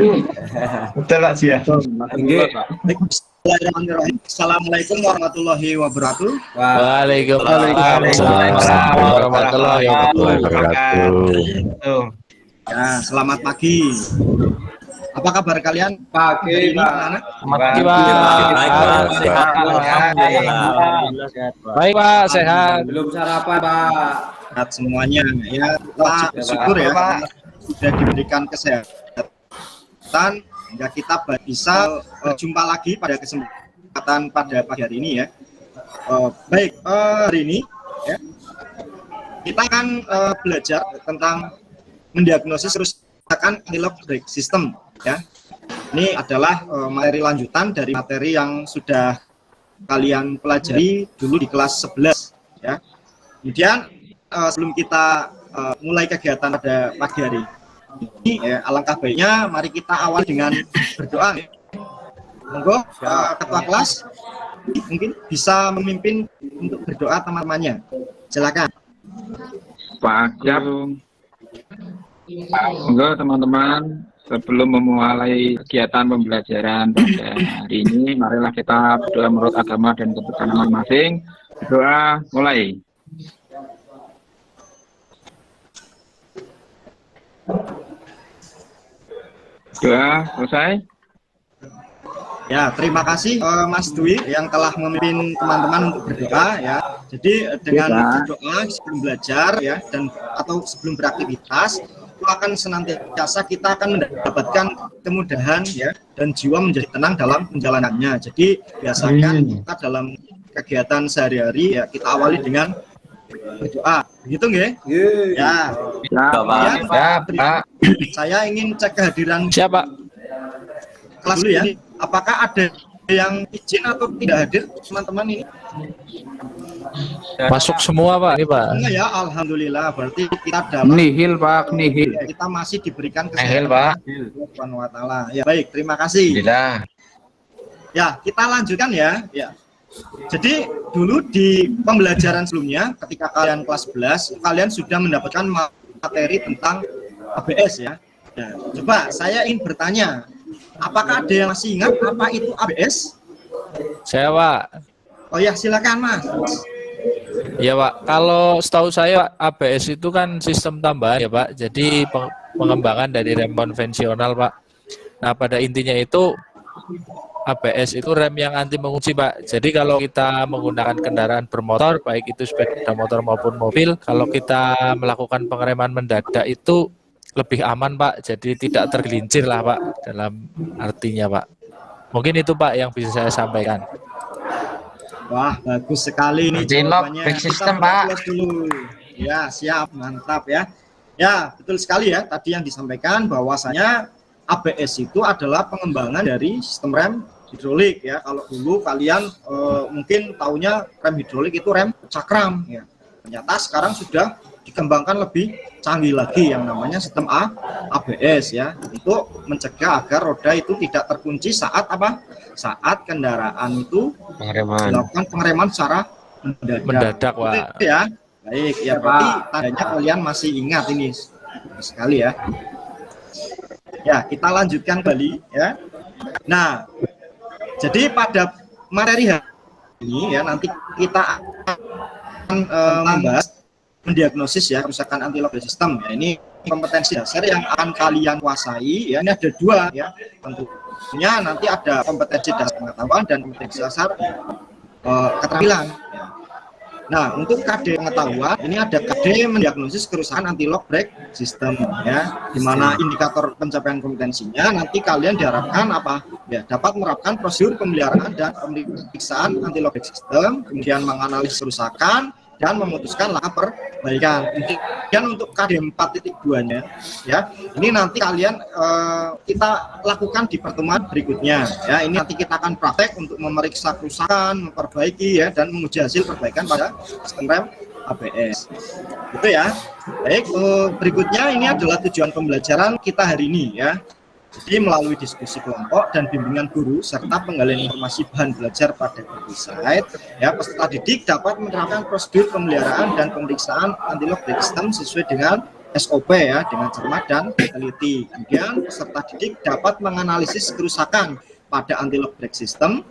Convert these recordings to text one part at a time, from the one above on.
Betul Pak Sia. Assalamualaikum warahmatullahi wabarakatuh. Waalaikumsalam warahmatullahi wabarakatuh. Ya, selamat pagi. Apa kabar kalian? Pagi, Pak. Pagi, Pak. Baik, Pak, sehat. Belum sarapan, Pak. Sehat semuanya. Ya, wajib bersyukur ya, Pak. Sudah diberikan kesehatan hingga kita bisa berjumpa lagi pada kesempatan pada pagi hari ini ya. Baik, hari ini ya, kita akan belajar tentang mendiagnosis kerusakan analog brake system ya. Ini adalah materi lanjutan dari materi yang sudah kalian pelajari dulu di kelas 11 ya. Kemudian sebelum kita mulai kegiatan pada pagi hari ini ya, alangkah baiknya mari kita awal dengan berdoa ya. Monggo ketua kelas mungkin bisa memimpin untuk berdoa teman-temannya. Silakan. Pak Siap. Monggo teman-teman, sebelum memulai kegiatan pembelajaran pada hari ini, marilah kita berdoa menurut agama dan kepercayaan masing-masing. Doa mulai. Doa selesai. Ya, terima kasih Mas Dwi yang telah memimpin teman-teman untuk berdoa ya. Jadi dengan berdoa sebelum belajar ya dan atau sebelum beraktivitas itu akan senantiasa kita akan mendapatkan kemudahan ya dan jiwa menjadi tenang dalam menjalanannya. Jadi biasakan kita dalam kegiatan sehari-hari ya kita awali dengan berdoa. Begitu nggih? Ya. Pak. Saya ingin cek kehadiran siapa? Kelas dulu ya. Apakah ada yang izin atau tidak hadir teman-teman ini? Masuk semua Pak. Ini Pak. Enggak ya, alhamdulillah. Berarti kita dalam nihil Pak, nihil. Kita masih diberikan kesehatan Pak. Subhanahu wa taala. Ya baik, terima kasih. Ya, kita lanjutkan ya. Ya. Jadi dulu di pembelajaran sebelumnya ketika kalian kelas 11, kalian sudah mendapatkan materi tentang ABS ya. Ya, coba saya ingin bertanya, apakah ada yang masih ingat apa itu ABS? Saya Pak. Oh ya, silakan Mas. Ya Pak, kalau setahu saya ABS itu kan sistem tambahan ya Pak. Jadi pengembangan dari rem konvensional Pak. Nah pada intinya itu ABS itu rem yang anti mengunci Pak. Jadi kalau kita menggunakan kendaraan bermotor, baik itu sepeda motor maupun mobil, kalau kita melakukan pengereman mendadak itu lebih aman Pak. Jadi tidak tergelincir lah Pak dalam artinya Pak. Mungkin itu Pak yang bisa saya sampaikan. Wah bagus sekali ini jawabannya. Brake system Pak. Dulu. Ya siap, mantap ya. Ya betul sekali ya tadi yang disampaikan bahwasanya ABS itu adalah pengembangan dari sistem rem hidrolik ya. Kalau dulu kalian mungkin taunya rem hidrolik itu rem cakram ya. Ternyata sekarang sudah dikembangkan lebih canggih lagi yang namanya sistem ABS ya, untuk mencegah agar roda itu tidak terkunci saat apa? Saat kendaraan itu dilakukan pengereman secara mendadak Pak. Ya. Baik, ya berarti tandanya kalian masih ingat ini sekali ya. Ya, kita lanjutkan kembali ya. Nah, jadi pada materi hari ini ya nanti kita akan membahas mendiagnosis ya kerusakan anti-lock brake system ya. Ini kompetensi dasar yang akan kalian kuasai ya. Ini ada dua ya, tentunya nanti ada kompetensi dasar pengetahuan dan kompetensi dasar keterampilan ya. Nah untuk KD pengetahuan ini ada KD mendiagnosis kerusakan anti-lock brake system ya, dimana indikator pencapaian kompetensinya nanti kalian diharapkan apa ya, dapat menerapkan prosedur pemeliharaan dan pemeriksaan anti-lock brake system, kemudian menganalisis kerusakan dan memutuskan langkah perbaikan. Kemudian untuk KD 4.2-nya ya, ini nanti kalian kita lakukan di pertemuan berikutnya ya. Ini nanti kita akan praktek untuk memeriksa kerusakan, memperbaiki ya dan menguji hasil perbaikan pada sistem rem ABS. Gitu ya. Baik, berikutnya ini adalah tujuan pembelajaran kita hari ini ya. Jadi melalui diskusi kelompok dan bimbingan guru serta penggalian informasi bahan belajar pada website ya, peserta didik dapat menerapkan prosedur pemeliharaan dan pemeriksaan anti-lock brake system sesuai dengan SOP ya dengan cermat dan teliti. Kemudian peserta didik dapat menganalisis kerusakan pada anti-lock brake system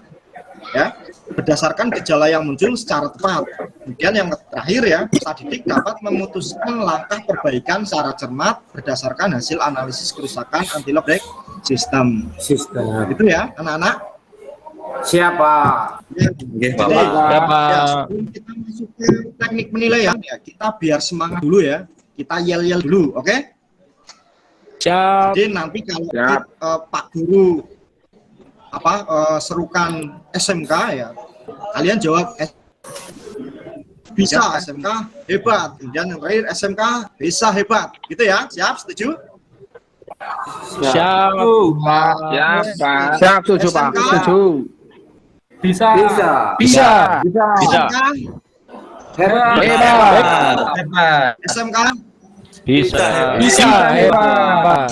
ya berdasarkan gejala yang muncul secara tepat. Kemudian yang terakhir ya, peserta didik dapat memutuskan langkah perbaikan secara cermat berdasarkan hasil analisis kerusakan anti-lock brake system. Itu ya anak-anak. Siapa? Jadi, ya, sebelum kita masuk ke teknik penilaian ya, kita biar semangat dulu ya. Kita yel-yel dulu, oke? Siap. Jadi nanti kalau Pak Guru serukan SMK ya, kalian jawab bisa SMK hebat. Kemudian yang terakhir SMK bisa hebat, gitu ya? Siap, setuju? Siap. Siap, setuju Pak. Setuju. Bisa. Hebat. SMK Bisa. Hebat.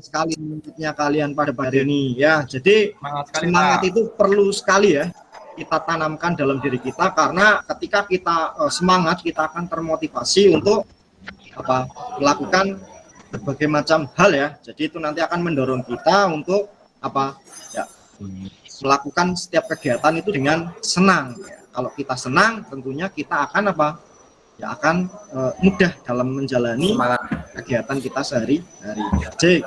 Sekali menurutnya kalian pada hari ini ya. Jadi semangat itu perlu sekali ya kita tanamkan dalam diri kita, karena ketika kita semangat, kita akan termotivasi untuk melakukan berbagai macam hal ya. Jadi itu nanti akan mendorong kita untuk melakukan setiap kegiatan itu dengan senang. Kalau kita senang, tentunya kita akan akan mudah dalam menjalani kegiatan kita sehari-hari. Jadi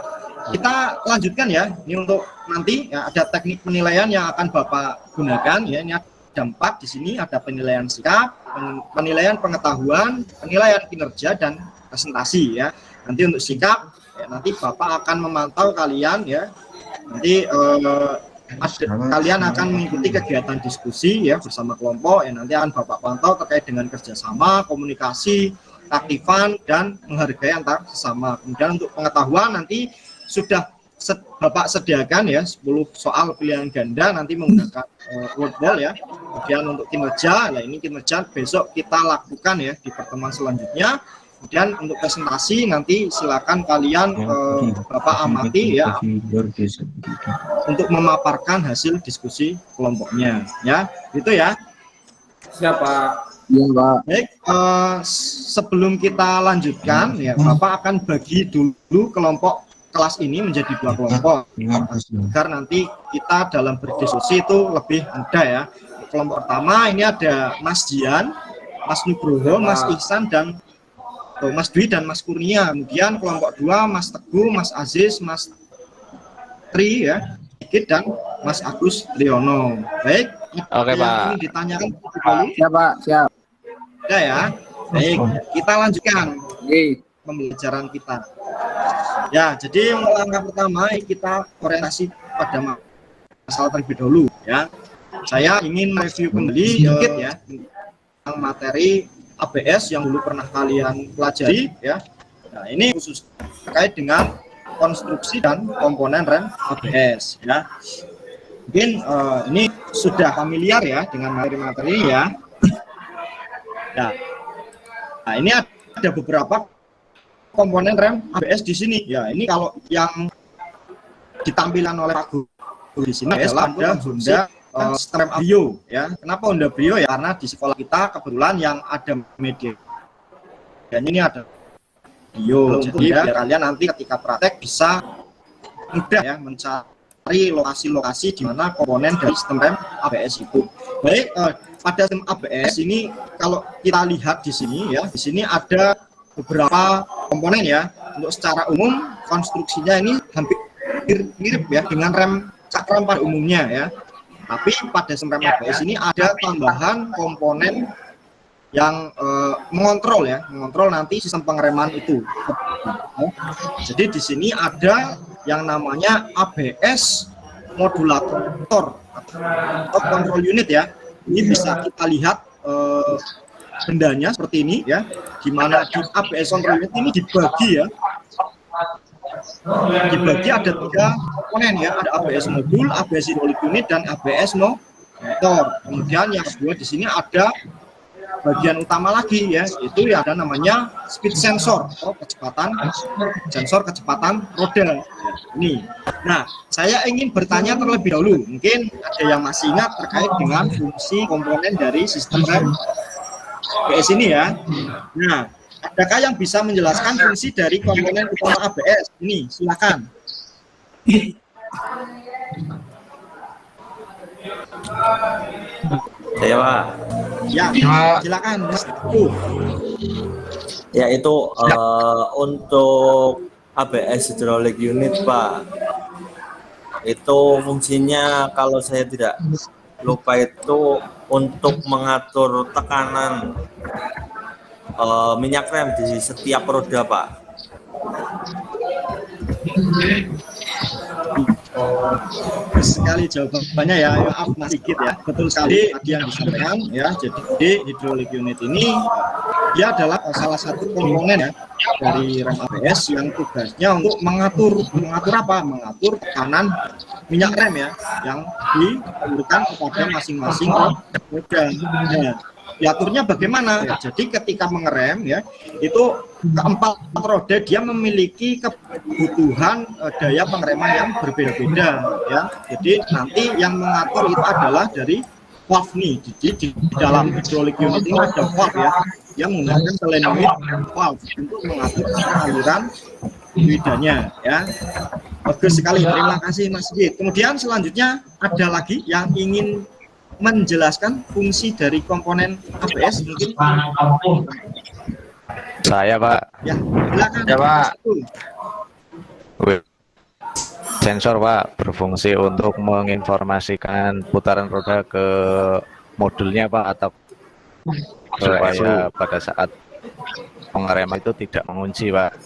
kita lanjutkan ya. Ini untuk nanti ya, ada teknik penilaian yang akan Bapak gunakan ya. Ini ada 4 di sini, ada penilaian sikap, penilaian pengetahuan, penilaian kinerja dan presentasi ya. Nanti untuk sikap ya, nanti Bapak akan memantau kalian ya. Nanti kalian akan mengikuti kegiatan diskusi ya bersama kelompok yang nanti akan Bapak pantau terkait dengan kerjasama, komunikasi, keaktifan, dan menghargai antar sesama. Kemudian untuk pengetahuan nanti sudah Bapak sediakan ya 10 soal pilihan ganda nanti menggunakan word wall ya. Kemudian untuk kinerja, nah ini kinerja besok kita lakukan ya di pertemuan selanjutnya. Kemudian untuk presentasi nanti silakan kalian Bapak amati ya untuk memaparkan hasil diskusi kelompoknya ya, gitu ya. Siapa? Ya, Pak. Baik, sebelum kita lanjutkan ya, Bapak akan bagi dulu kelompok kelas ini menjadi 2 kelompok agar nanti kita dalam berdiskusi itu lebih mudah ya. Kelompok pertama ini ada Mas Jian, Mas Nugroho, Mas Ihsan, dan Mas Dwi dan Mas Kurnia. Kemudian kelompok 2 Mas Teguh, Mas Aziz, Mas Tri ya, Dikit, dan Mas Agus Riono. Baik. Oke, Pak. Ini ditanyakan dulu. Siap, Pak. Siap. Ya. Baik, kita lanjutkan pembelajaran kita. Ya, jadi langkah pertama kita orientasi pada masalah terlebih dahulu ya. Saya ingin mereview kembali sedikit ya tentang materi ABS yang dulu pernah kalian pelajari ya. Nah, ini khusus terkait dengan konstruksi dan komponen rem ABS ya. Mungkin ini sudah familiar ya dengan materi-materi ini ya. Nah, ini ada beberapa komponen rem ABS di sini ya. Ini kalau yang ditampilan oleh Pak Guru di sini adalah ada Honda Stream Brio ya. Kenapa Honda Brio ya? Karena di sekolah kita kebetulan yang ada media dan ini ada Brio. Jadi biar kalian nanti ketika praktek bisa mudah ya mencari lokasi-lokasi di mana komponen dari sistem rem ABS itu. Baik, pada sistem ABS ini kalau kita lihat di sini ya, di sini ada beberapa komponen ya. Untuk secara umum konstruksinya ini hampir mirip ya dengan rem cakram pada umumnya ya. Tapi pada sistem rem ABS ini ada tambahan komponen yang mengontrol nanti sistem pengereman itu. Jadi di sini ada yang namanya ABS modulator atau control unit ya. Ini bisa kita lihat bendanya seperti ini ya. Di mana di ABS control unit ini dibagi ya. Dibagi ada 3 komponen ya, ada ABS modul, ABS hydraulic unit, dan ABS motor. Kemudian yang kedua di sini ada bagian utama lagi ya, itu ya ada namanya speed sensor atau sensor kecepatan roda. Ini. Nah, saya ingin bertanya terlebih dahulu, mungkin ada yang masih ingat terkait dengan fungsi komponen dari sistem rem ABS ini ya. Nah, Adakah yang bisa menjelaskan fungsi dari komponen utama ABS? Ini, silakan. Saya Pak. Ya, silakan Mas. Ya itu untuk ABS hydraulic unit Pak. Itu fungsinya kalau saya tidak lupa itu untuk mengatur tekanan minyak rem di setiap roda Pak. Sekali jawabannya ya, maaf Mas Sigit ya. Betul sekali tadi yang disampaikan ya. Jadi hydraulic unit ini dia adalah salah satu komponen ya dari rem ABS yang tugasnya untuk mengatur apa? Mengatur tekanan minyak rem ya yang diberikan kepada masing-masing roda. Nah, diaturnya bagaimana? Ya, jadi ketika mengerem ya, itu keempat roda dia memiliki kebutuhan daya pengereman yang berbeda-beda ya. Jadi nanti yang mengatur itu adalah dari valve nih. Di dalam hydraulic unit ini ada valve ya, yang menggunakan solenoid valve untuk mengatur aliran fluidanya ya. Bagus sekali, terima kasih Mas Sigit. Kemudian selanjutnya ada lagi yang ingin menjelaskan fungsi dari komponen ABS mungkin? Saya Pak. Ya, silakan. Ya Pak. Sensor Pak berfungsi untuk menginformasikan putaran roda ke modulnya Pak, atau supaya pada saat pengereman itu tidak mengunci Pak.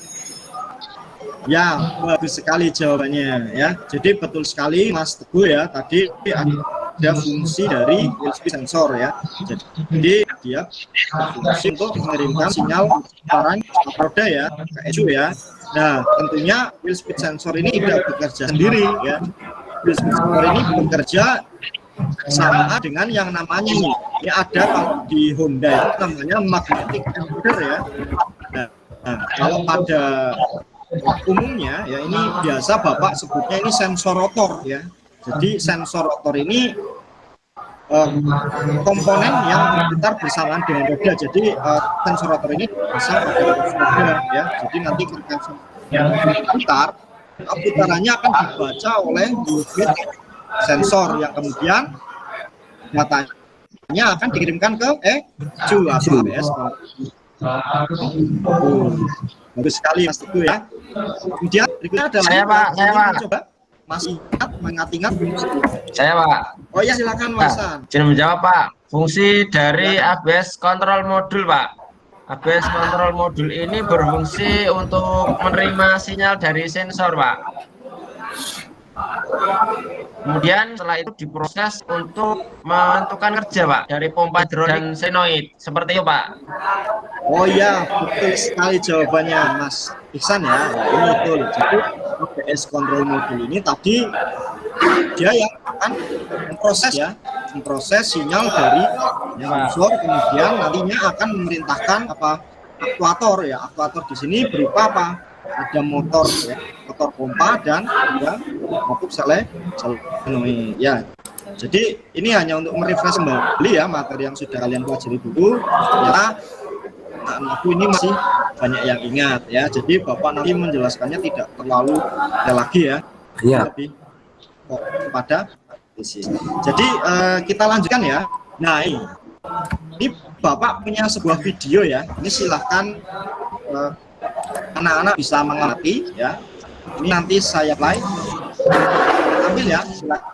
Ya, bagus sekali jawabannya ya. Jadi betul sekali Mas Teguh ya, tadi ada fungsi dari wheel speed sensor ya. Jadi dia berfungsi untuk mengirimkan sinyal putaran roda ya ke ECU ya. Nah, tentunya wheel speed sensor ini tidak bekerja sendiri ya. Wheel speed sensor ini bekerja sama dengan yang namanya ini ada di Honda itu namanya magnetic encoder ya. Nah, kalau pada umumnya ya ini biasa Bapak sebutnya ini sensor rotor ya. Jadi sensor rotor ini komponen yang berputar bersamaan dengan roda. Jadi sensor rotor ini bisa pada roda ya. Jadi nanti ketika yang berputar, putarannya akan dibaca oleh unit sensor yang kemudian datanya akan dikirimkan ke ECU atau ABS. Bagus sekali Mas Teguh ya. Kemudian berikutnya adalah saya Pak. Coba masih ingat Saya Pak. Oh ya silakan Mas. Izin menjawab Pak. Fungsi dari ABS control modul Pak. ABS control modul ini berfungsi untuk menerima sinyal dari sensor Pak. Kemudian setelah itu diproses untuk menentukan kerja Pak dari pompa hidrolik dan solenoid. Seperti itu Pak. Oh ya, betul sekali jawabannya Mas Iksan ya. Ini betul. Jadi ABS control modul ini tadi dia yang akan memproses sinyal dari sensor, kemudian nantinya akan memerintahkan aktuator ya. Aktuator di sini berupa apa? Ada motor ya, motor pompa dan juga motor solenoid ya. Jadi ini hanya untuk merefresh kembali ya materi yang sudah kalian pelajari dulu. Ternyata aku ini masih banyak yang ingat ya. Jadi Bapak nanti menjelaskannya tidak terlalu lagi ya. Iya. Lebih kepada jadi kita lanjutkan ya. Nah ini Bapak punya sebuah video ya. Ini silahkan anak-anak bisa mengamati ya. Ini nanti saya play. Ambil ya, silakan.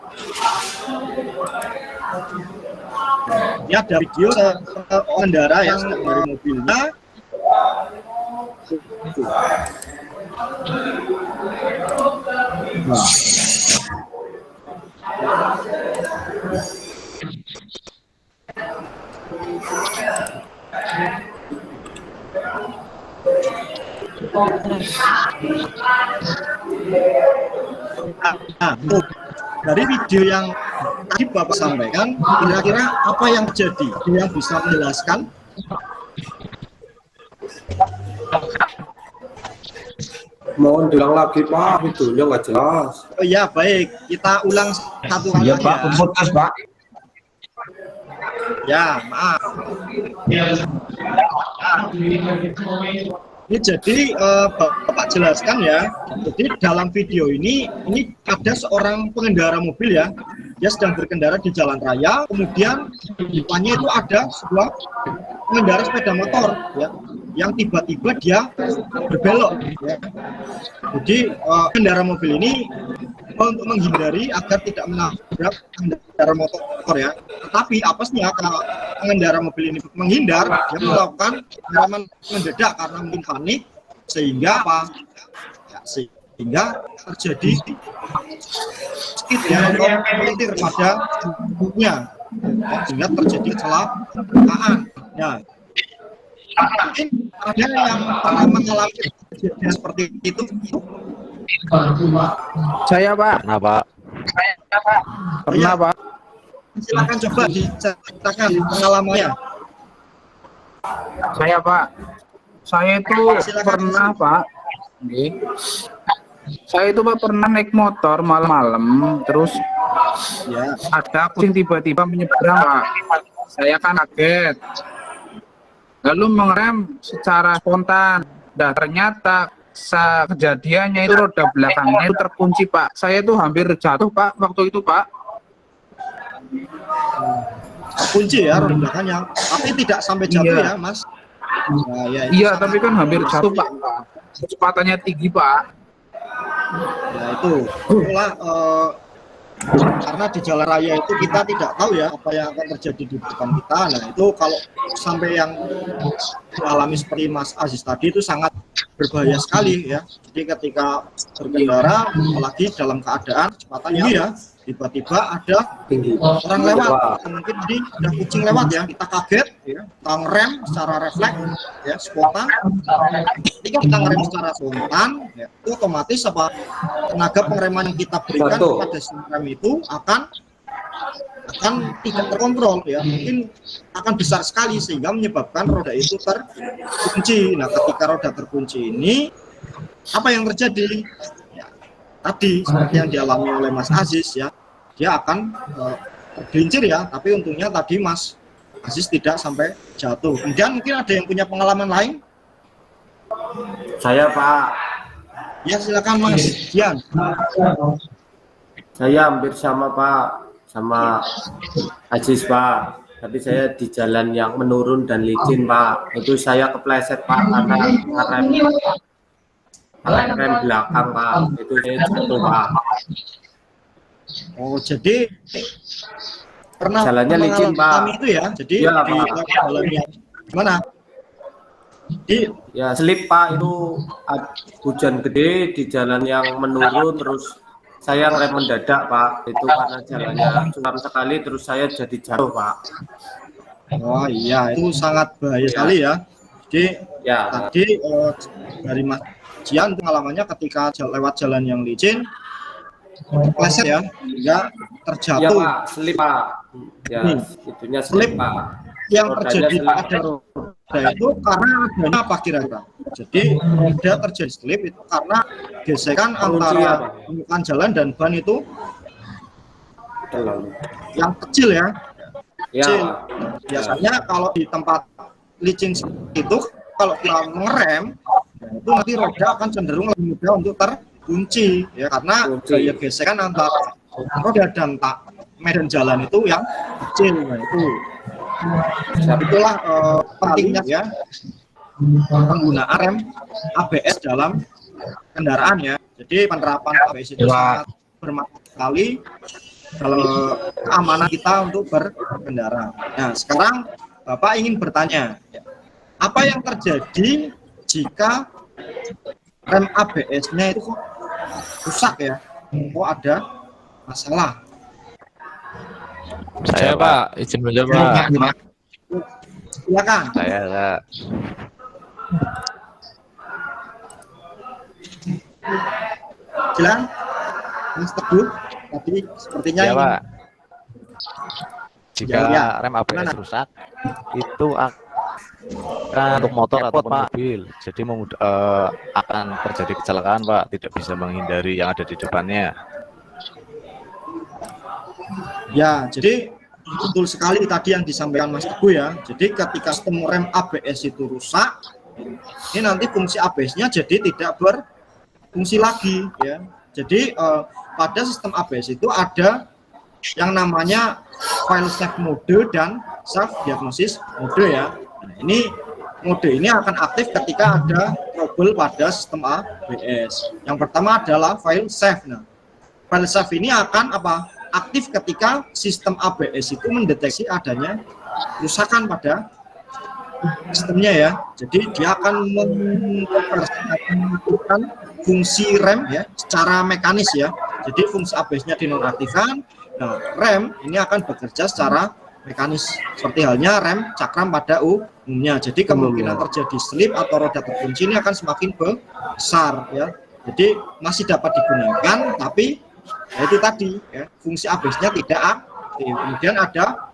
Ini ada video pengendara yang sedang dari mobilnya. Dari video yang tadi Bapak sampaikan, kira-kira apa yang terjadi? Yang bisa menjelaskan? Mohon diulang lagi Pak, videonya nggak jelas. Oh iya, baik. Kita ulang satu kali. Iya Pak, putus Pak. Ya, maaf. Ini jadi Bapak jelaskan ya. Jadi dalam video ini ada seorang pengendara mobil ya. Dia sedang berkendara di jalan raya, kemudian di depannya itu ada sebuah pengendara sepeda motor ya, yang tiba-tiba dia berbelok ya. Jadi pengendara mobil ini untuk menghindari agar tidak menabrak pengendara motor ya. Tetapi apesnya kalau pengendara mobil ini menghindar, dia melakukan pengereman mendadak karena mungkin panik, sehingga apa? Ya, sehingga terjadi skid ya, atau melintir pada tubuhnya, sehingga terjadi kecelakaan. Ya, mungkin ada yang pernah mengalami kejadian seperti itu. Saya Pak. Kenapa? Pernah Pak. Silakan coba diceritakan pengalamannya. Saya Pak. Saya itu pernah Pak. Saya itu Pak pernah naik motor malam-malam, terus Ya. ada kucing tiba-tiba menyeberang Pak. Saya kan kaget. Lalu mengerem secara spontan. Dan ternyata kejadiannya itu roda belakangnya itu terkunci Pak. Saya tuh hampir jatuh Pak waktu itu Pak. Kunci ya roda belakangnya, tapi tidak sampai jatuh ya Mas. Nah, ya, Iya, tapi kan hampir jatuh Pak. Kecepatannya tinggi Pak. Ya itulah karena di jalan raya itu kita tidak tahu ya apa yang akan terjadi di depan kita. Nah itu kalau sampai yang alami seperti Mas Aziz tadi itu sangat berbahaya sekali ya. Jadi ketika berkendara apalagi dalam keadaan kecepatan tinggi ya, tiba-tiba ada orang lewat, mungkin tadi ada kucing lewat ya, kita kaget ya, kita ngerem secara refleks ya, spontan. Ketika kita ngerem secara spontan ya, itu otomatis apa tenaga pengereman yang kita berikan pada sistem rem itu akan tidak terkontrol ya, mungkin akan besar sekali sehingga menyebabkan roda itu terkunci. Nah ketika roda terkunci ini apa yang terjadi ya, tadi seperti yang dialami oleh Mas Aziz ya, dia akan tergelincir ya, tapi untungnya tadi Mas Aziz tidak sampai jatuh. Kemudian mungkin ada yang punya pengalaman lain? Saya Pak. Ya silakan Mas Dian. Saya hampir sama Pak, sama Aziz Pak. Tapi saya di jalan yang menurun dan licin Pak. Itu saya kepleset Pak karena rem belakang Pak. Itu saya jatuh Pak. Oh jadi pernah jalannya licin Pak. Itu ya. Jadi ya, di jalannya gimana? Ya slip Pak, itu hujan gede di jalan yang menurun, terus saya ngerem mendadak Pak, itu karena jalannya curam sekali, terus saya jadi jatuh Pak. Oh iya, itu sangat bahaya sekali ya. Jadi ya tadi dari Mas Jian pengalamannya ketika lewat jalan yang licin kepleset ya, hingga terjatuh. Ya Pak, slip Pak. Ya, itunya slip Pak. Yang terjadi pada roda itu karena adanya apa kira-kira? Jadi roda terjadi slip itu karena gesekan antara permukaan jalan dan ban itu yang kecil ya. Kecil. Biasanya kalau di tempat licin itu kalau kita mengerem itu nanti roda akan cenderung lebih mudah untuk terkunci ya, karena gaya gesekan antara roda dan medan jalan itu yang kecil. Nah itu itulah pentingnya ya penggunaan rem ABS dalam kendaraan ya. Jadi penerapan ABS itu sangat bermanfaat sekali dalam keamanan kita untuk berkendara. Nah sekarang Bapak ingin bertanya, apa yang terjadi jika rem ABS-nya itu rusak ya? Kok ada masalah? Saya Pak, izin menjawab Pak. Silakan. Saya Pak. Silakan, Mas Teguh. Tadi sepertinya Ya ini. Pak. Jika Ya. rem ABS rusak, itu akan untuk motor ataupun mobil, jadi akan terjadi kecelakaan Pak, tidak bisa menghindari yang ada di depannya. Ya, jadi betul sekali tadi yang disampaikan Mas Teguh ya. Jadi ketika sistem rem ABS itu rusak, ini nanti fungsi ABS-nya jadi tidak berfungsi lagi ya. Jadi pada sistem ABS itu ada yang namanya file save mode dan self diagnosis mode ya. Nah, ini mode ini akan aktif ketika ada trouble pada sistem ABS. Yang pertama adalah file save. Nah, file save ini akan aktif ketika sistem ABS itu mendeteksi adanya kerusakan pada sistemnya ya. Jadi dia akan mengaktifkan fungsi rem ya secara mekanis ya. Jadi fungsi ABS-nya dinonaktifkan. Nah, rem ini akan bekerja secara mekanis seperti halnya rem cakram pada umumnya. Jadi kemungkinan terjadi slip atau roda terkunci ini akan semakin besar ya. Jadi masih dapat digunakan, tapi ya itu tadi ya, fungsi ABS-nya tidak aktif. Kemudian ada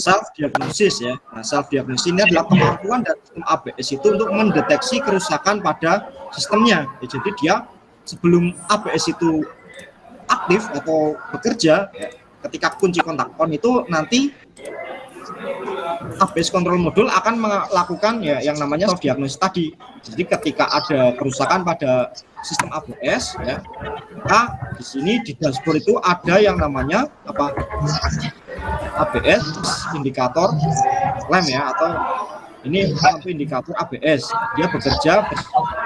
self diagnosis ya. Nah, self diagnosis ini adalah kemampuan dari sistem ABS itu untuk mendeteksi kerusakan pada sistemnya. Ya, jadi dia sebelum ABS itu aktif atau bekerja ya, ketika kunci kontak on itu nanti ABS control module akan melakukan ya yang namanya self diagnosis tadi. Jadi ketika ada kerusakan pada sistem ABS ya, maka di sini di dashboard itu ada yang namanya ABS indikator lem ya, atau ini lampu indikator ABS. Dia bekerja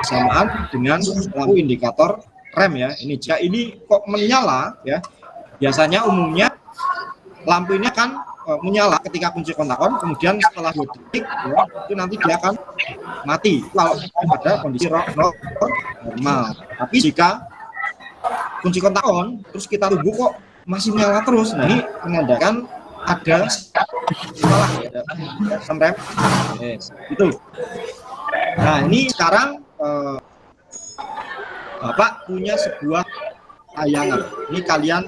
bersamaan dengan lampu indikator rem ya. Ini jika ini kok menyala ya, biasanya umumnya lampu ini akan menyala ketika kunci kontak on, kemudian setelah 2 detik ya, itu nanti dia akan mati kalau pada kondisi normal. Tapi jika kunci kontak on terus kita tunggu kok masih menyala terus, nah ini menandakan ada salah ya, rem itu. Nah ini sekarang Bapak punya sebuah tayangan. Ini kalian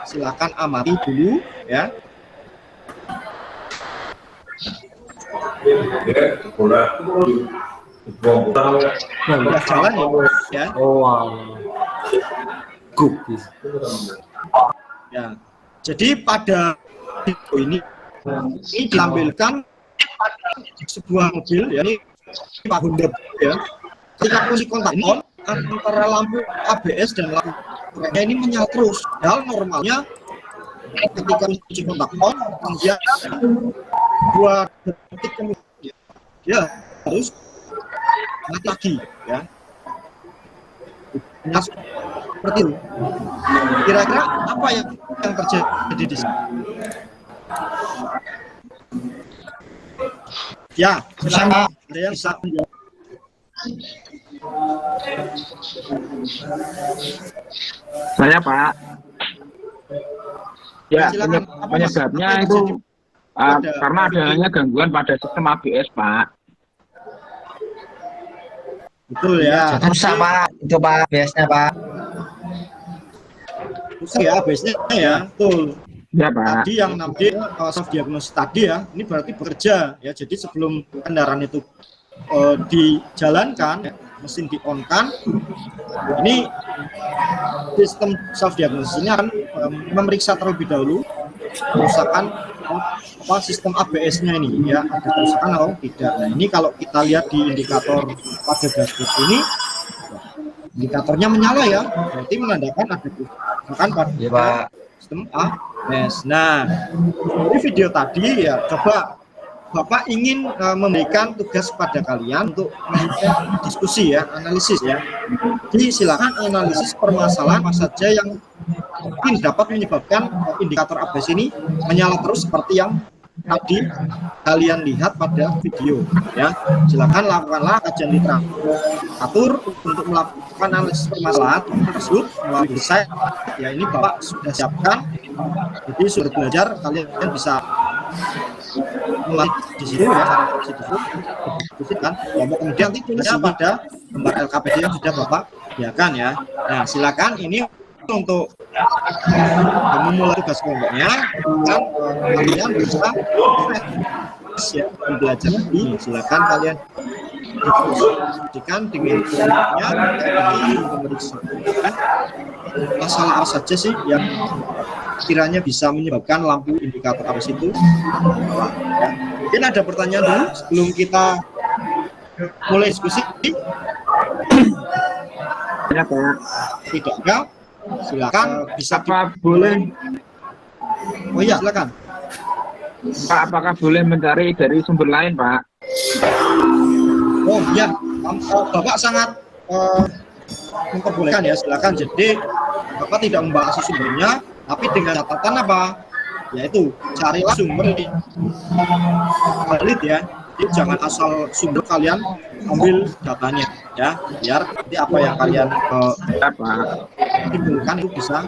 silakan amati dulu ya. Nah, jalan ya. Ya. Jadi pada video ini ditampilkan sebuah mobil ya, ini Pak Honda ya. Ketika kunci kontak on antara lampu ABS dan lampu remnya ini menyala terus. Padahal normalnya ketika kunci kontak on kemudian 2 detik kemudian ya harus mati lagi ya. Nah, seperti itu. Kira-kira apa yang terjadi di sini? Ya, silakan ada yang bisa menjawab. Saya Pak. Ya, penyebabnya itu karena adanya gangguan pada sistem ABS Pak. Betul ya. Rusak Pak, itu Pak ABS-nya Pak. Rusak ya ABS-nya ya, betul. Ya Pak. Tadi yang namanya self diagnosis tadi ya, ini berarti bekerja ya. Jadi sebelum kendaraan itu dijalankan, mesin di-on-kan, ini sistem self diagnosis ini akan memeriksa terlebih dahulu kerusakan sistem ABS-nya ini ya, ada kerusakan atau tidak. Nah ini kalau kita lihat di indikator pada dashboard ini, indikatornya menyala ya, berarti menandakan ada kerusakan pada sistem ABS. Nah dari video tadi ya, coba Bapak ingin memberikan tugas pada kalian untuk melakukan diskusi ya, analisis ya. Jadi silakan analisis permasalahan apa saja yang mungkin dapat menyebabkan indikator ABS ini menyala terus seperti yang tadi kalian lihat pada video ya. Silakan lakukanlah kajian literatur untuk melakukan analisis permasalahan tersebut melalui website ya. Ini Bapak sudah siapkan, jadi sudah belajar, kalian bisa mulai di situ ya, kan. Kemudian nanti tulisnya pada gambar LKPD yang sudah Bapak siapkan ya. Nah silakan ini untuk memulai tugas kelompoknya, dan kalian bisa ya, belajar lagi. Silakan kalian diskusikan dengan kelompoknya, memeriksa masalah apa saja sih yang kiranya bisa menyebabkan lampu indikator arus itu menyala, ya. Mungkin ada pertanyaan dulu sebelum kita mulai diskusi? Ya, Pak. Tidak ada, silakan bisa Apa boleh, oh iya silakan. Pak, apakah boleh mencari dari sumber lain, Pak? Oh ya, Bapak sangat memperbolehkan ya, silakan. Jadi Bapak tidak membahas sumbernya, tapi dengan catatan apa? Yaitu carilah sumber valid ya. Jadi jangan asal sumber kalian ambil datanya ya, biar nanti apa yang kalian timbulkan itu bisa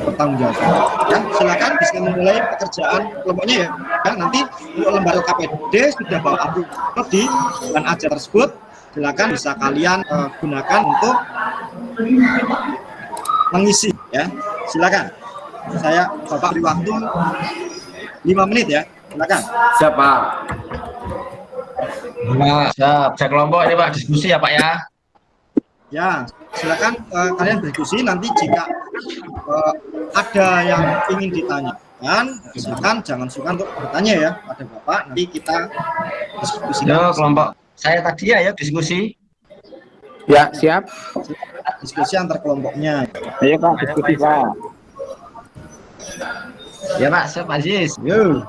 bertanggung jawab. Ya, silakan bisa memulai pekerjaan kelompoknya ya. Ya, nanti untuk lembaga KPD sudah bawa upload di dan ajar tersebut. Silakan bisa kalian gunakan untuk mengisi ya. Silakan. Saya Bapak beri waktu 5 menit ya. Silakan. Siapa? Pak, siap. Saya kelompok ini Pak, diskusi ya Pak ya. Ya, silakan kalian berdiskusi. Nanti jika ada yang ingin ditanyakan, silakan jangan sungkan untuk bertanya ya pada Bapak. Nanti kita diskusikan. Yo, kelompok saya tadi ya diskusi. Ya, siap. Diskusi antar kelompoknya. Ayo, Pak, diskusi, Pak. Ya Pak, siap Aziz. Yo.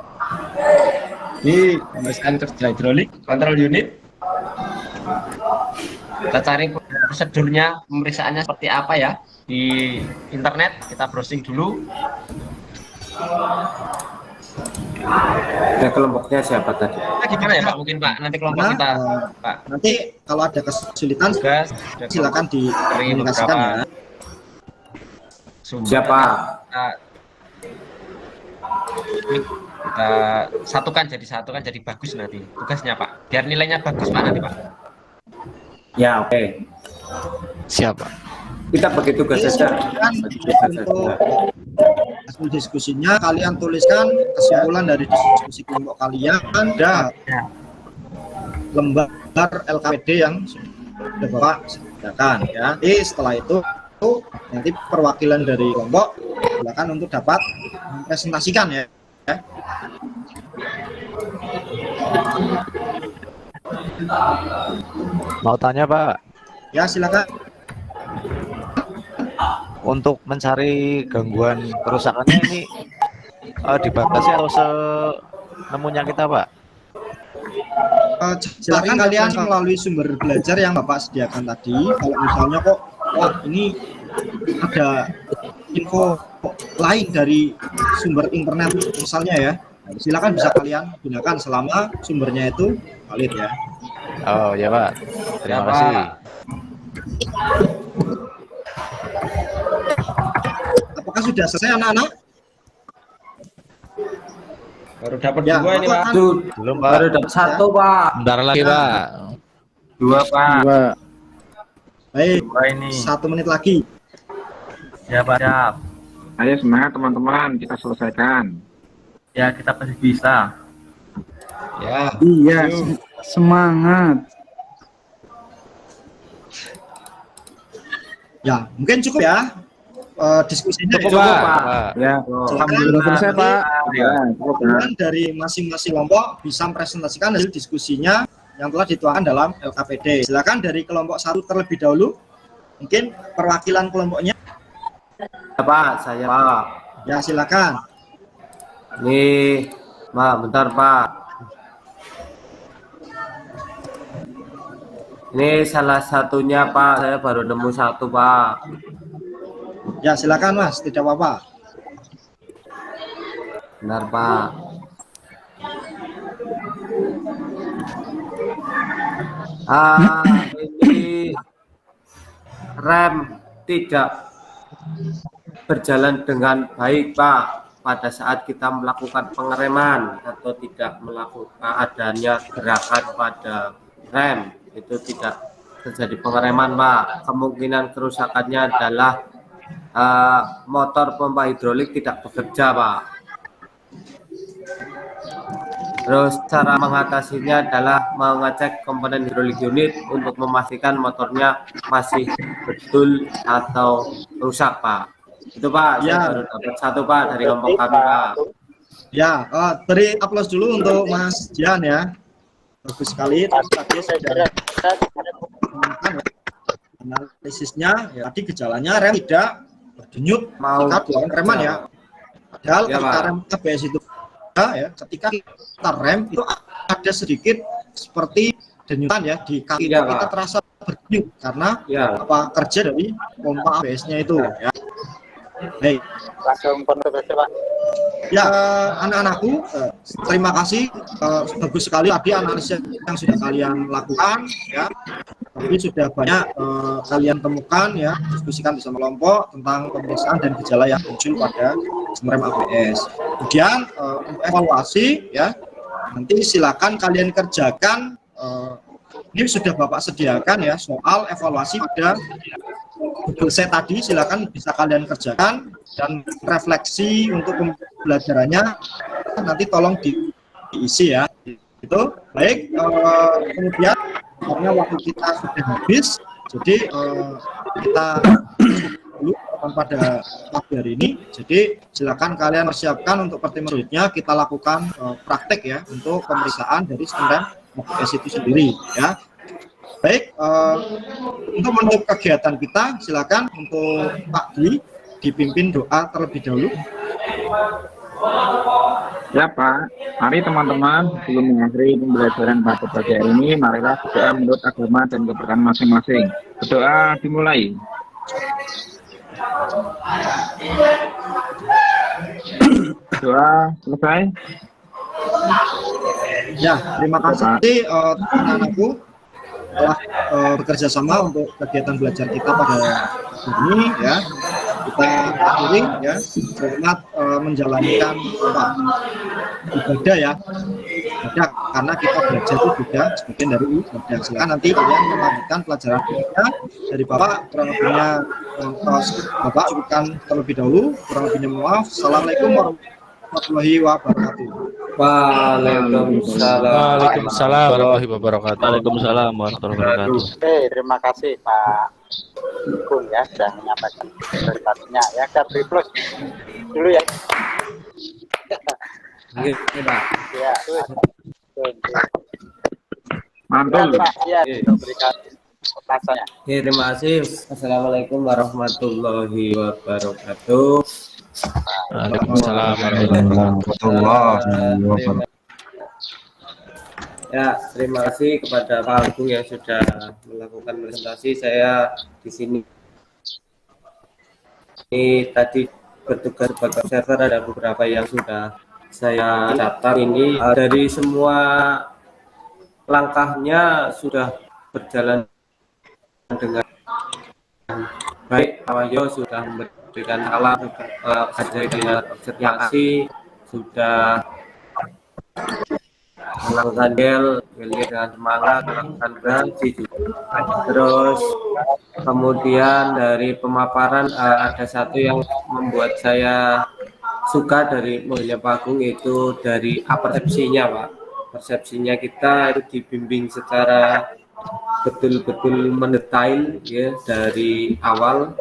Ini pemeriksaan kerja hidrolik, kontrol unit. Kita cari prosedurnya, pemeriksaannya seperti apa ya di internet. Kita browsing dulu. Ya, kelompoknya siapa tadi? Nah, gimana ya Pak? Mungkin Pak, nanti kelompok Nah, kita, Pak. Nanti kalau ada kesulitan, Tugas, silakan dikomunikasikan ya. Siapa? Kita satukan jadi bagus nanti tugasnya Pak, biar nilainya bagus Pak nanti Pak. Ya, oke. Siapa? Kita bagi tugas saja. Untuk hasil diskusinya kalian tuliskan kesimpulan dari diskusi kelompok kalian dan lembar LKPD yang sudah Bapak sediakan ya. Jadi setelah itu nanti perwakilan dari kelompok silakan untuk dapat mempresentasikan ya. Mau tanya Pak, Ya silakan. untuk mencari gangguan kerusakannya ini dibatasi atau senemunya kita Pak? Silakan kalian melalui sumber belajar yang Bapak sediakan tadi. Kalau misalnya kok wah ini ada info lain dari sumber internet misalnya ya, silakan bisa kalian gunakan selama sumbernya itu valid ya. Oh ya Pak, terima Ya, kasih. Pak. Apakah sudah selesai anak-anak? Baru dapat Ya, dua ini Pak. Belum Pak. Baru dapat satu, Pak. Bentar lagi, Pak. Dua, Pak. Baik, Dua ini. 1 menit lagi. Ya Pak, siap. Ayo semangat teman-teman, kita selesaikan. Ya kita pasti bisa. Ya. Iya, semangat. Ya, mungkin cukup ya diskusinya. Cukup, Pak. Ya, Alhamdulillah selesai Pak. ya, cukup, Pak. Kemudian dari masing-masing kelompok bisa mempresentasikan hasil diskusinya yang telah dituangkan dalam LKPD. Silakan dari kelompok 1 terlebih dahulu. Mungkin perwakilan kelompoknya. Ya, Pak, saya, Pak. Ya, silakan. Nih, Pak, bentar, Pak. Ini salah satunya, Pak. Saya baru nemu satu, Pak. Ya, silakan Mas, tidak apa-apa. Benar, Pak. Ini rem tidak berjalan dengan baik, Pak, pada saat kita melakukan pengereman atau tidak melakukan adanya gerakan pada rem, itu tidak terjadi pengereman, Pak. Kemungkinan kerusakannya adalah motor pompa hidrolik tidak bekerja, Pak. Terus cara mengatasinya adalah mengecek komponen hidrolik unit untuk memastikan motornya masih betul atau rusak, Pak. Itu Pak, Ya. saya baru dapat satu Pak dari kelompok kami Pak. Ya, beri aplaus dulu untuk Mas Jian ya. Bagus sekali. Tadi sudah analisisnya, ya, tadi gejalanya rem tidak berdenyut ketika dilakukan reman ya. Padahal Ya, ketika Pak. rem ABS itu ya, ketika kita rem itu ada sedikit seperti denyutan ya di kaki Ya, kita Pak. terasa berdenyut karena Ya. kerja dari pompa ABS-nya itu ya. Baik. Langsung kontroversi Pak. Ya, anak-anakku, terima kasih. Bagus sekali tadi analisis yang sudah kalian lakukan ya. Tapi sudah banyak kalian temukan ya, diskusikan bersama kelompok tentang pemeriksaan dan gejala yang muncul pada sistem rem ABS. Kemudian untuk evaluasi ya, nanti silakan kalian kerjakan. Ini sudah Bapak sediakan ya soal evaluasi pada Google Sheet tadi, silakan bisa kalian kerjakan dan refleksi untuk pembelajarannya nanti tolong diisi ya. Itu baik. Kemudian karena waktu kita sudah habis, jadi kita dulu pada pagi hari ini. Jadi silakan kalian persiapkan untuk pertemuan berikutnya kita lakukan praktek ya untuk pemeriksaan dari sistem rem ABS itu sendiri ya. Baik, untuk menutup kegiatan kita, silakan untuk Pak Dwi dipimpin doa terlebih dahulu. Ya Pak, mari teman-teman sebelum mengakhiri pembelajaran pada pagi hari ini, marilah berdoa menurut agama dan kepercayaan masing-masing. Berdoa dimulai. Doa selesai. Ya, terima kasih teman-temanku telah bekerja sama untuk kegiatan belajar kita pada hari ini ya. Kita akhiri ya, selamat menjalankan ibadah ya. Ibadah karena kita belajar itu juga sebagian dari ibadah. Silakan nanti kalian melanjutkan pelajaran kita dari Bapak. Kurang lebihnya Bapak cukupkan terlebih dahulu. Kurang lebihnya maaf. Assalamualaikum warahmatullahi wabarakatuh. Waalaikumsalam warahmatullahi wabarakatuh. Waalaikumsalam warahmatullahi wabarakatuh. Oke, terima kasih Pak Bung ya sudah menyampaikan presentasinya ya. Kita plus dulu ya. Ya. Mantul. Pak, ya, berikan rasanya. Oke, terima kasih. Assalamualaikum warahmatullahi wabarakatuh. Waalaikumsalam warahmatullahi wabarakatuh. Ya, terima kasih kepada Pak Agung yang sudah melakukan presentasi. Saya di sini ini tadi bertugas sebagai observer, ada beberapa yang sudah saya catat ini dari semua langkahnya sudah berjalan dengan baik. Awayo sudah memberikan salam, dengan observasi, sudah melakukan dengan semangat, melakukan berhenti juga. Terus kemudian dari pemaparan ada satu yang membuat saya suka dari modelnya Pak Agung, itu dari persepsinya Pak. Persepsinya kita itu dibimbing secara betul-betul mendetail ya, dari awal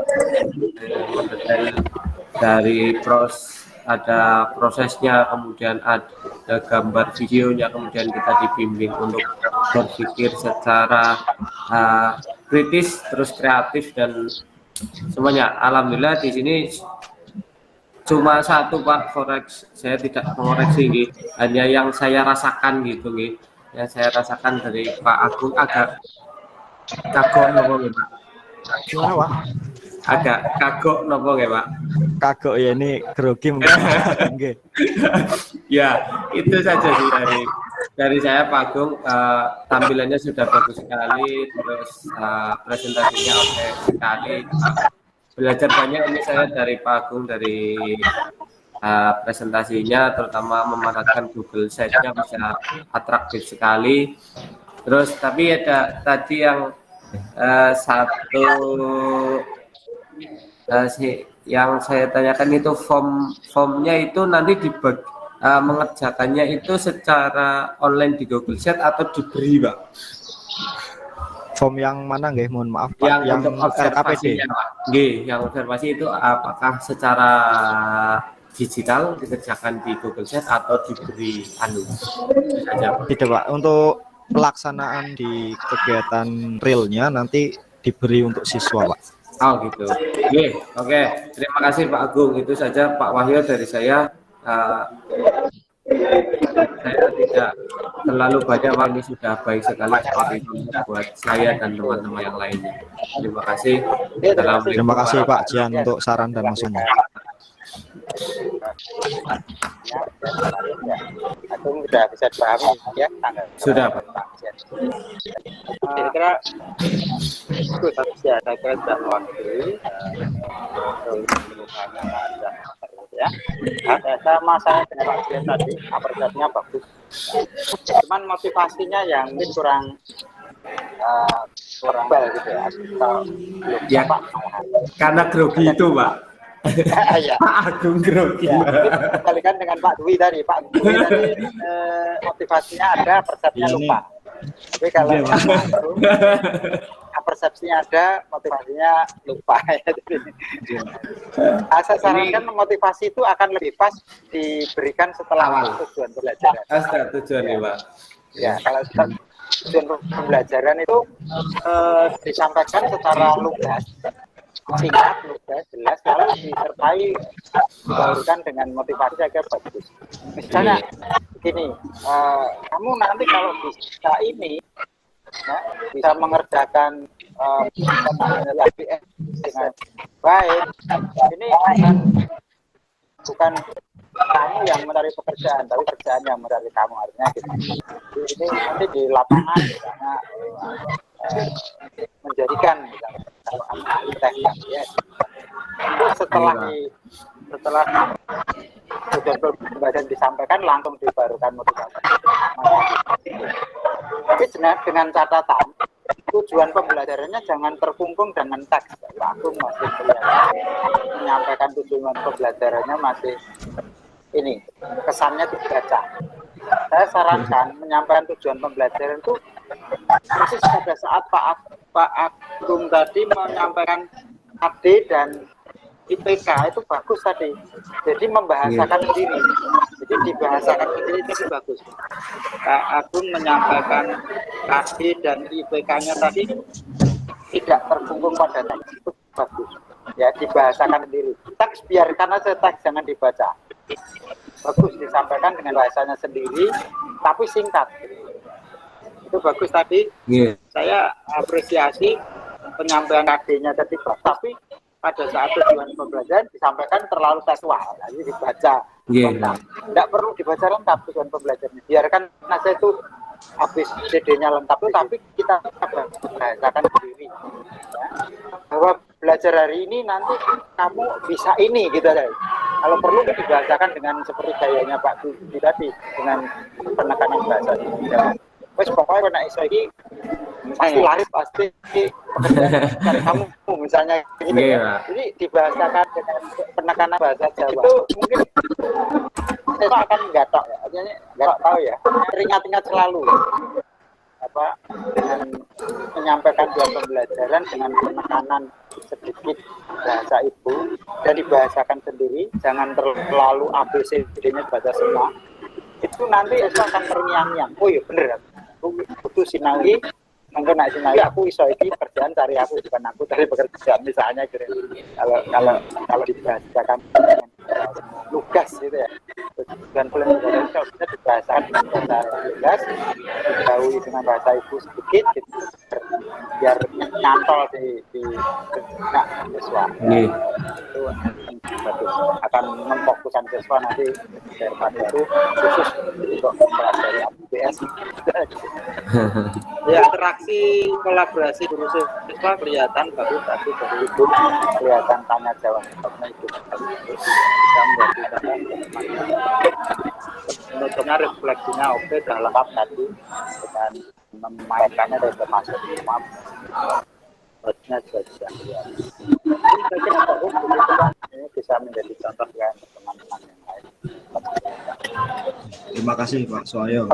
mendetail dari ada prosesnya, kemudian ada gambar videonya, kemudian kita dibimbing untuk berpikir secara kritis, terus kreatif dan semuanya. Alhamdulillah di sini cuma satu Pak koreksi, saya tidak mengoreksi gitu, hanya yang saya rasakan gitu gitu. Yang saya rasakan dari Pak Agung agak kagok nopo Pak. Gimana Pak? Agak kagok nopo Pak. Kagok ya, ini grogi mungkin. Ya, itu saja sih dari saya Pak Agung. Tampilannya sudah bagus sekali, terus presentasinya oke sekali. Belajar banyak ini saya dari Pak Agung, dari presentasinya, terutama memanfaatkan Google Sheet-nya bisa atraktif sekali. Terus tapi ada tadi yang satu yang saya tanyakan itu formnya itu nanti mengerjakannya itu secara online di Google Sheet atau diberi Pak? Form yang mana nggih? Mohon maaf Pak. Yang untuk RKPD. observasinya, Pak. Nggih, yang observasi itu apakah secara digital dikerjakan di Google Sheet atau diberi saja, Pak? Tidak Pak, untuk pelaksanaan di kegiatan realnya nanti diberi untuk siswa Pak. Oh gitu. Oke. Terima kasih Pak Agung. Itu saja Pak Wahyu dari saya. Saya tidak terlalu banyak, Pak. Ini sudah baik sekali seperti ini buat saya dan teman-teman yang lainnya. Terima kasih. Terima kasih Pak Jian untuk saran dan masukannya. Aku sudah bisa dipahami ya tanggal. Sudah Pak. Kira-kira itu saja. Saya kira sudah mewakili ya. Saya masalah dengan Pak Jian tadi, apresiasinya bagus. Cuman motivasinya yang mungkin kurang bal gitu ya. Ya Pak. Karena grogi itu Pak. Ya. Pak Agung grogi. Ya, kembalikan dengan Pak Dwi tadi. Pak Dwi tadi motivasinya ada, persepsinya lupa. Tapi kalau persepsinya ada, motivasinya lupa. Saya sarankan motivasi itu akan lebih pas diberikan setelah tujuan pembelajaran. Tujuan ya Pak. Ya, kalau tujuan pembelajaran itu disampaikan secara lugas, singkat, lugas, jelas, lalu disertai dibarukan dengan motivasi agar bagus. Misalnya gini, kamu nanti kalau bisa ini, ya, bisa mengerjakan LBS dengan baik, ini bukan kamu yang mencari pekerjaan, tapi pekerjaan yang mencari kamu, artinya gitu. Ini nanti di lapangan misalnya menjadikan misalnya kalau arsitek ya. Itu setelah tujuan pembelajaran disampaikan langsung dibarukan motivasi. Tapi dengan catatan tujuan pembelajarannya jangan terkungkung dengan teks. Aku masih menyampaikan tujuan pembelajarannya masih ini kesannya dibaca. Saya sarankan menyampaikan tujuan pembelajaran itu persis pada saat Pak Agung tadi menyampaikan AD dan IPK itu bagus tadi. Jadi membahasakan sendiri. Jadi dibahasakan sendiri itu bagus. Pak Agung menyampaikan AD dan IPK-nya tadi tidak terkungkung pada teks, itu bagus. Ya dibahasakan sendiri. Teks biarkan aja teks, jangan dibaca. Bagus disampaikan dengan bahasanya sendiri, tapi singkat. Itu bagus tadi. Saya apresiasi penyampaian AD-nya tadi, tapi pada saat tujuan pembelajaran disampaikan terlalu tekstual, jadi dibaca. Tidak perlu dibaca lengkap tujuan pembelajarannya. Biarkan saja itu habis CD-nya lengkap, tapi kita bahasakan sendiri. Ya. Bahwa belajar hari ini nanti kamu bisa ini gitu deh. Kalau perlu dibahasakan dengan seperti gayanya Pak Dudi tadi, dengan penekanan bahasa. Ya. Wes pokoknya kena iso iki pasti laris pasti dari kamu misalnya gitu ya. Jadi dibahasakan dengan penekanan bahasa Jawa. Itu mungkin itu akan gatok ya. Artinya gatok tahu ya. Teringat-ingat selalu. Apa dengan menyampaikan tujuan pembelajaran dengan penekanan sedikit bahasa ibu dan dibahasakan sendiri, jangan terlalu ABCD-nya baca semua. Itu nanti itu akan terngiang-ngiang. Oh iya bener. Aku butuh sinau, mungkin nak sinau aku iso iki kerjaan cari aku, bukan aku cari pekerjaan misalnya gitu. Kalau dibahasakan lugas gitu ya, dan pelajaran kalau bisa dibahasakan dengan bahasa lugas, dijauhi dengan bahasa ibu sedikit gitu, biar nyantol di siswa. Itu bagus, akan memfokuskan siswa nanti daripada itu khusus untuk mempelajari ABS. Ya, interaksi kolaborasi guru siswa kelihatan bagus tadi dari ibu, kelihatan tanya jawab itu bisa menjadi menurutnya refleksinya oke, sudah lengkap tadi dengan memainkannya dari termasuk semua harusnya juga sudah kelihatan. Saya kira bagus ini bisa menjadi contoh ya teman-teman yang lain. Terima kasih Pak Soayo.